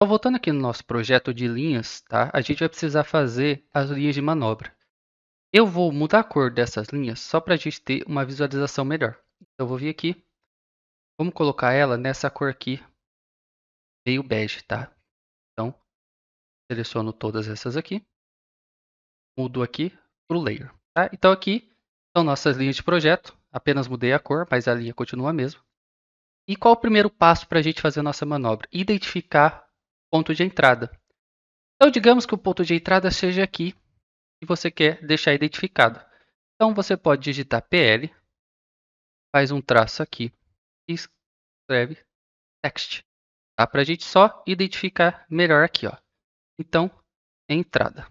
Então, voltando aqui no nosso projeto de linhas, tá? A gente vai precisar fazer as linhas de manobra. Eu vou mudar a cor dessas linhas só para a gente ter uma visualização melhor. Então, eu vou vir aqui, vamos colocar ela nessa cor aqui, meio bege, tá? Então, seleciono todas essas aqui, mudo aqui para o layer, tá? Então, aqui são nossas linhas de projeto, apenas mudei a cor, mas a linha continua a mesma. E qual o primeiro passo para a gente fazer a nossa manobra? Identificar ponto de entrada. Então, digamos que o ponto de entrada seja aqui e você quer deixar identificado. Então, você pode digitar PL, faz um traço aqui e escreve text. Tá? Para a gente só identificar melhor aqui. Ó. Então, entrada.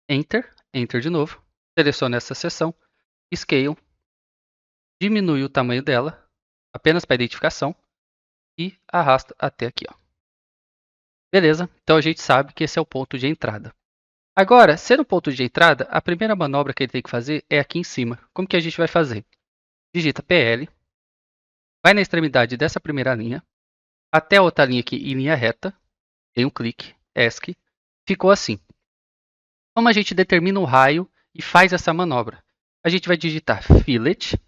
Enter, Enter de novo. Seleciona essa seção, Scale, diminui o tamanho dela, apenas para identificação, e arrasta até aqui. Ó. Beleza, então a gente sabe que esse é o ponto de entrada. Agora, sendo o ponto de entrada, a primeira manobra que ele tem que fazer é aqui em cima. Como que a gente vai fazer? Digita PL, vai na extremidade dessa primeira linha, até a outra linha aqui em linha reta, tem um clique, ESC, ficou assim. Como a gente determina o raio e faz essa manobra? A gente vai digitar Fillet,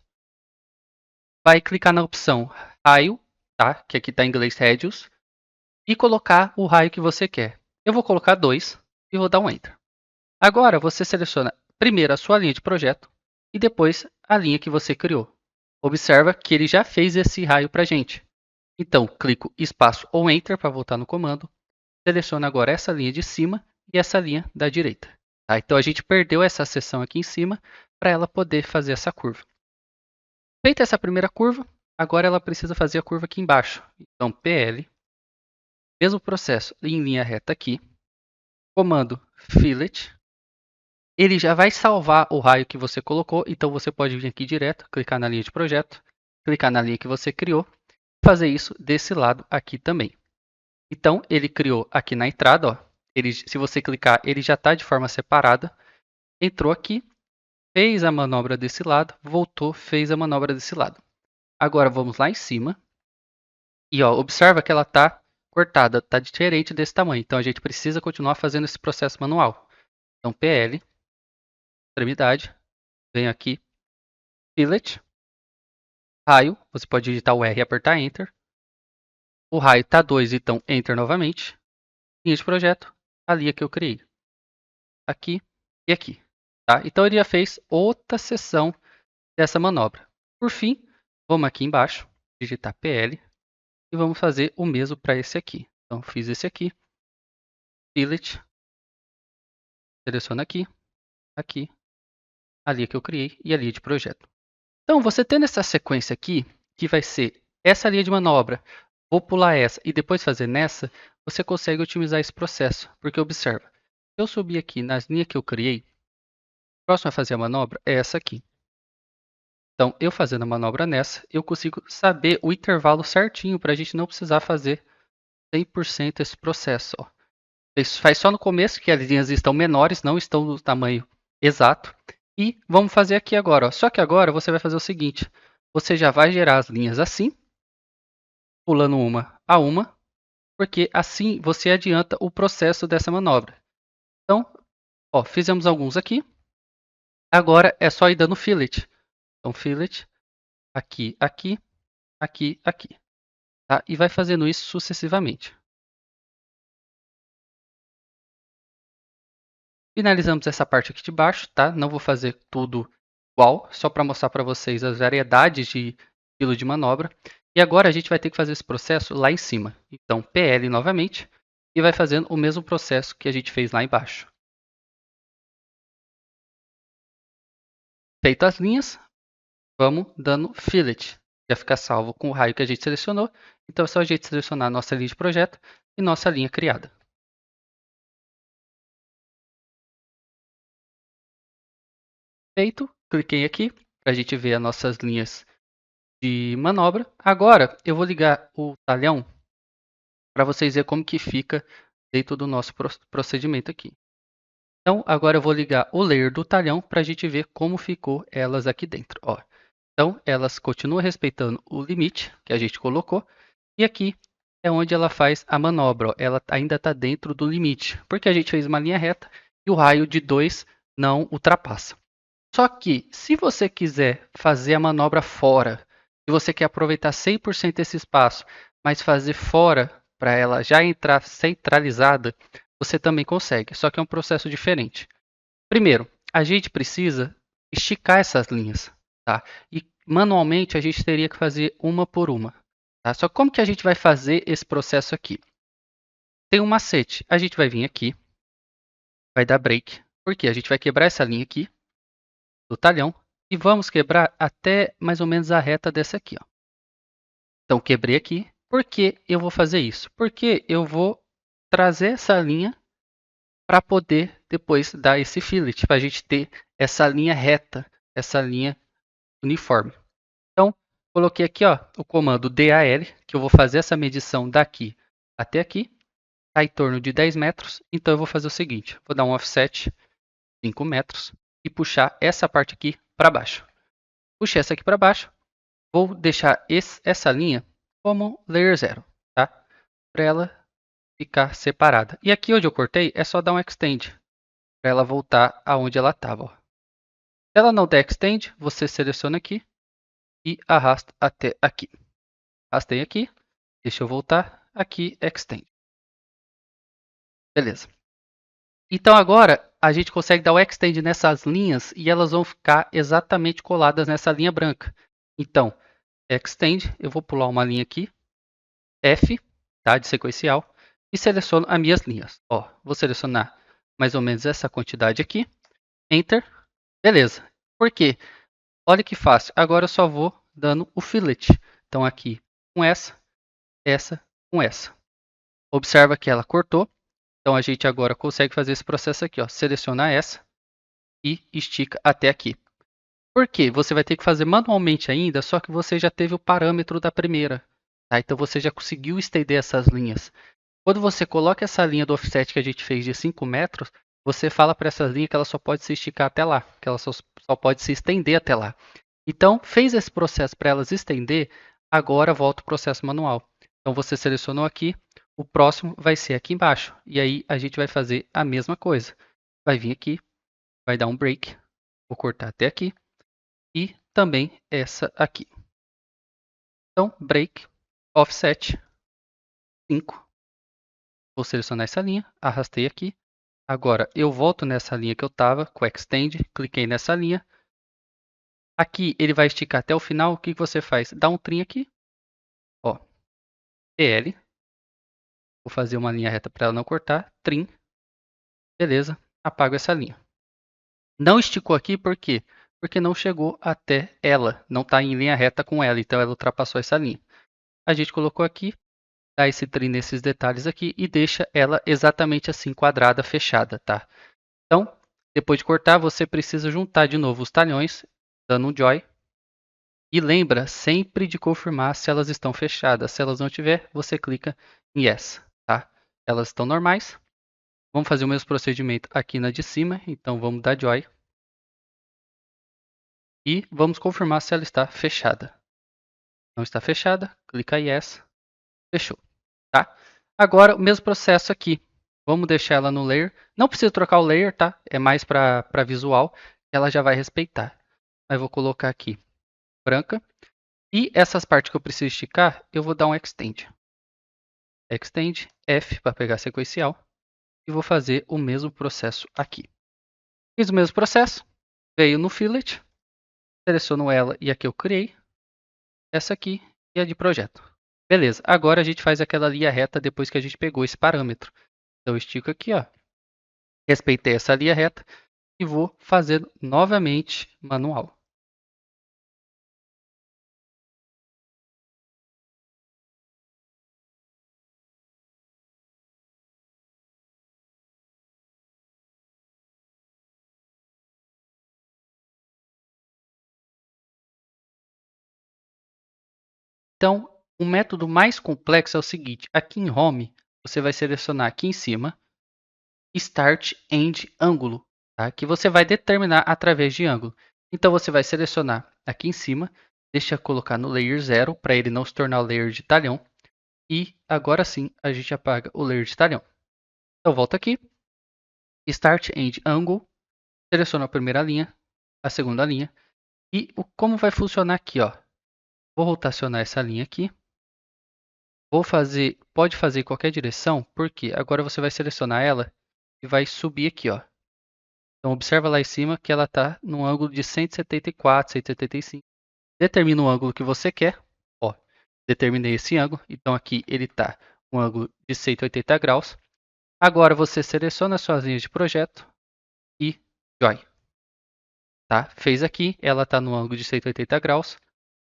vai clicar na opção raio, tá? Que aqui está em inglês Radius, e colocar o raio que você quer. Eu vou colocar 2 e vou dar um Enter. Agora você seleciona primeiro a sua linha de projeto e depois a linha que você criou. Observa que ele já fez esse raio para a gente. Então, clico espaço ou Enter para voltar no comando. Seleciono agora essa linha de cima e essa linha da direita. Tá? Então, a gente perdeu essa seção aqui em cima para ela poder fazer essa curva. Feita essa primeira curva, agora ela precisa fazer a curva aqui embaixo. Então, PL, mesmo processo em linha reta aqui, comando Fillet. Ele já vai salvar o raio que você colocou, então você pode vir aqui direto, clicar na linha de projeto, clicar na linha que você criou, fazer isso desse lado aqui também. Então, ele criou aqui na entrada, ó, se você clicar, ele já está de forma separada, entrou aqui, fez a manobra desse lado, voltou, fez a manobra desse lado. Agora, vamos lá em cima, e ó, observa que ela está cortada, está diferente desse tamanho, então a gente precisa continuar fazendo esse processo manual. Então, PL, extremidade, vem aqui, Fillet, raio, você pode digitar o R e apertar Enter. O raio está 2, então Enter novamente. Linha de projeto, a linha que eu criei. Aqui e aqui. Tá? Então ele já fez outra seção dessa manobra. Por fim, vamos aqui embaixo, digitar PL e vamos fazer o mesmo para esse aqui. Então fiz esse aqui, Fillet, seleciono aqui, aqui, a linha que eu criei e a linha de projeto. Então você tendo essa sequência aqui, que vai ser essa linha de manobra, vou pular essa e depois fazer nessa, você consegue otimizar esse processo. Porque observa, se eu subir aqui nas linhas que eu criei, a próxima a fazer a manobra é essa aqui. Então, eu fazendo a manobra nessa, eu consigo saber o intervalo certinho para a gente não precisar fazer 100% esse processo. Ó. Isso faz só no começo, que as linhas estão menores, não estão no tamanho exato. E vamos fazer aqui agora. Ó. Só que agora você vai fazer o seguinte, você já vai gerar as linhas assim, pulando uma a uma, porque assim você adianta o processo dessa manobra. Então, ó, fizemos alguns aqui. Agora é só ir dando fillet. Então, fillet, aqui, aqui, aqui, aqui. Tá? E vai fazendo isso sucessivamente. Finalizamos essa parte aqui de baixo, tá? Não vou fazer tudo igual, só para mostrar para vocês as variedades de estilo de manobra. E agora a gente vai ter que fazer esse processo lá em cima. Então, PL novamente, e vai fazendo o mesmo processo que a gente fez lá embaixo. Feito as linhas, vamos dando fillet. Já fica salvo com o raio que a gente selecionou. Então é só a gente selecionar a nossa linha de projeto e nossa linha criada. Feito, cliquei aqui para a gente ver as nossas linhas de manobra. Agora eu vou ligar o talhão para vocês verem como que fica dentro do nosso procedimento aqui. Então agora eu vou ligar o layer do talhão para a gente ver como ficou elas aqui dentro. Ó. Então elas continuam respeitando o limite que a gente colocou. E aqui é onde ela faz a manobra. Ó. Ela ainda está dentro do limite, porque a gente fez uma linha reta e o raio de 2 não ultrapassa. Só que, se você quiser fazer a manobra fora, e você quer aproveitar 100% desse espaço, mas fazer fora para ela já entrar centralizada, você também consegue, só que é um processo diferente. Primeiro, a gente precisa esticar essas linhas, tá? E manualmente a gente teria que fazer uma por uma, tá? Só que como que a gente vai fazer esse processo aqui? Tem um macete. A gente vai vir aqui, vai dar break, porque a gente vai quebrar essa linha aqui do talhão e vamos quebrar até mais ou menos a reta dessa aqui, ó. Então quebrei aqui. Por que eu vou fazer isso? Porque eu vou trazer essa linha para poder depois dar esse fillet, para a gente ter essa linha reta, essa linha uniforme. Então, coloquei aqui ó, o comando DAL, que eu vou fazer essa medição daqui até aqui, está em torno de 10 metros. Então, eu vou fazer o seguinte, vou dar um offset 5 metros e puxar essa parte aqui para baixo. Puxei essa aqui para baixo, vou deixar essa linha como layer 0, tá? Para ela ficar separada. E aqui onde eu cortei, é só dar um extend, para ela voltar aonde ela estava. Se ela não der extend, você seleciona aqui e arrasta até aqui. Arrastei aqui, deixa eu voltar, aqui extend. Beleza. Então agora a gente consegue dar o extend nessas linhas e elas vão ficar exatamente coladas nessa linha branca. Então, extend, eu vou pular uma linha aqui, F, tá, de sequencial, e seleciono as minhas linhas. Ó, vou selecionar mais ou menos essa quantidade aqui, Enter, beleza. Por quê? Olha que fácil, agora eu só vou dando o fillet. Então aqui com essa com essa. Observa que ela cortou, então a gente agora consegue fazer esse processo aqui, ó, selecionar essa e estica até aqui. Por quê? Você vai ter que fazer manualmente ainda, só que você já teve o parâmetro da primeira. Tá? Então você já conseguiu estender essas linhas. Quando você coloca essa linha do offset que a gente fez de 5 metros, você fala para essa linha que ela só pode se esticar até lá, que ela só pode se estender até lá. Então, fez esse processo para elas estender, agora volta o processo manual. Então, você selecionou aqui, o próximo vai ser aqui embaixo. E aí, a gente vai fazer a mesma coisa. Vai vir aqui, vai dar um break, vou cortar até aqui, e também essa aqui. Então, break, offset, 5. Vou selecionar essa linha, arrastei aqui. Agora, eu volto nessa linha que eu estava, com Extend, cliquei nessa linha. Aqui, ele vai esticar até o final. O que você faz? Dá um trim aqui. Ó, PL. Vou fazer uma linha reta para ela não cortar. Trim. Beleza. Apago essa linha. Não esticou aqui, por quê? Porque não chegou até ela. Não está em linha reta com ela, então ela ultrapassou essa linha. A gente colocou aqui, dá esse trim nesses detalhes aqui e deixa ela exatamente assim, quadrada, fechada, tá? Então, depois de cortar, você precisa juntar de novo os talhões, dando um joy. E lembra sempre de confirmar se elas estão fechadas. Se elas não tiver, você clica em Yes, tá? Elas estão normais. Vamos fazer o mesmo procedimento aqui na de cima. Então, vamos dar Joy. E vamos confirmar se ela está fechada. Não está fechada, clica em Yes. Fechou, tá? Agora, o mesmo processo aqui. Vamos deixar ela no layer. Não precisa trocar o layer, tá? É mais para visual. Ela já vai respeitar. Mas vou colocar aqui branca. E essas partes que eu preciso esticar, eu vou dar um Extend. Extend, F para pegar sequencial. E vou fazer o mesmo processo aqui. Fiz o mesmo processo. Veio no fillet. Seleciono ela e a que eu criei. Essa aqui e a de projeto. Beleza, agora a gente faz aquela linha reta depois que a gente pegou esse parâmetro. Então eu estico aqui, ó. Respeitei essa linha reta e vou fazer novamente manual. Então, o método mais complexo é o seguinte. Aqui em Home, você vai selecionar aqui em cima Start End Ângulo, tá? Que você vai determinar através de ângulo. Então você vai selecionar aqui em cima, deixa eu colocar no Layer 0 para ele não se tornar o layer de talhão. E agora sim a gente apaga o layer de talhão. Então volta aqui, Start End Angle, seleciona a primeira linha, a segunda linha. E como vai funcionar aqui, ó. Vou rotacionar essa linha aqui. Vou fazer, pode fazer em qualquer direção, porque agora você vai selecionar ela e vai subir aqui, ó. Então observa lá em cima que ela está no ângulo de 174, 175. Determina o ângulo que você quer. Ó, determinei esse ângulo, então aqui ele está um ângulo de 180 graus. Agora você seleciona as suas linhas de projeto e join. Tá? Fez aqui, ela está no ângulo de 180 graus.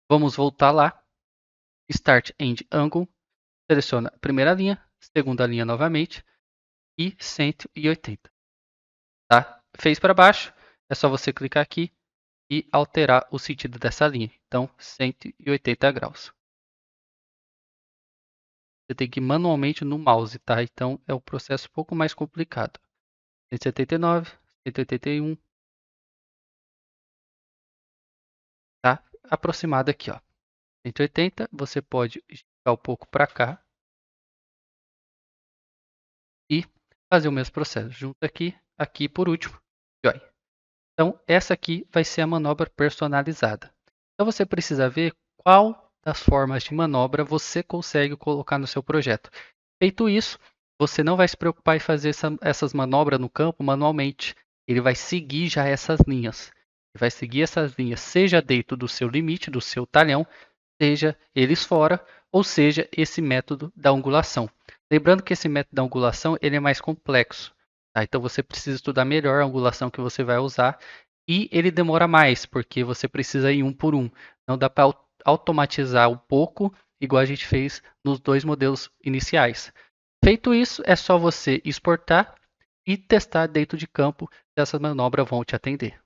Vamos voltar lá. Start End Angle. Seleciona a primeira linha, segunda linha novamente e 180. Tá? Fez para baixo, é só você clicar aqui e alterar o sentido dessa linha. Então, 180 graus. Você tem que ir manualmente no mouse, tá? Então, é um processo um pouco mais complicado. 179, 181. Tá? Aproximado aqui, ó. 180, você pode esticar um pouco para cá. E fazer o mesmo processo. Junta aqui, aqui por último. Join. Então, essa aqui vai ser a manobra personalizada. Então, você precisa ver qual das formas de manobra você consegue colocar no seu projeto. Feito isso, você não vai se preocupar em fazer essas manobras no campo manualmente. Ele vai seguir já essas linhas. Ele vai seguir essas linhas, seja dentro do seu limite, do seu talhão, seja eles fora, ou seja, esse método da angulação. Lembrando que esse método da angulação ele é mais complexo. Tá? Então você precisa estudar melhor a angulação que você vai usar e ele demora mais, porque você precisa ir um por um. Não dá para automatizar um pouco, igual a gente fez nos dois modelos iniciais. Feito isso, é só você exportar e testar dentro de campo se essas manobras vão te atender.